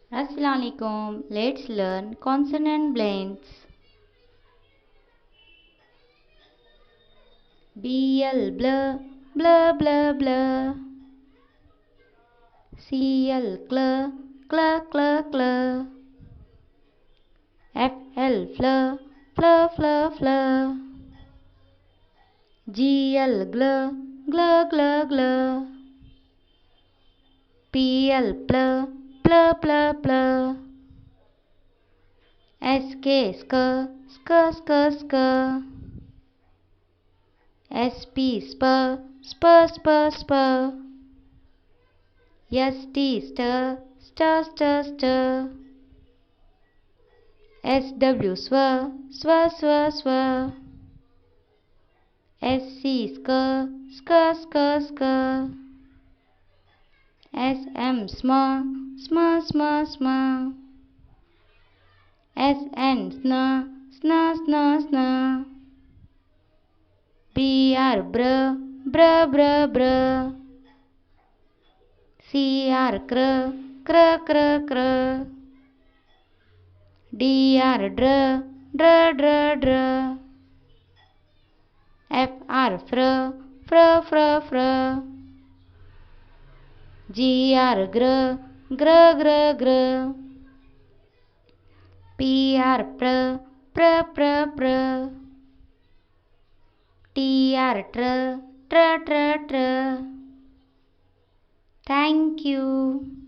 Assalamualaikum. Let's learn consonant blends. BL blur, blur blur blur. CL clur, clur clur clur. FL flur, flur flur flur. GL glur, glur glur glur. PL plur, plur plur plur. SK skr, skr skr skr. SP spur, spur spur spur. ST stir, stir stir stir. SW swir, swir swir swir. SC skr, skr skr skr. SM smr, smr smr smr. SN snr, snr snr snr. BR br, br br br. CR cr, cr cr cr. DR dr, dr dr dr. FR fr, fr fr fr. GR gr, gr gr gr. PR pr, pr pr pr. TR tr, tr tr tr. Thank you.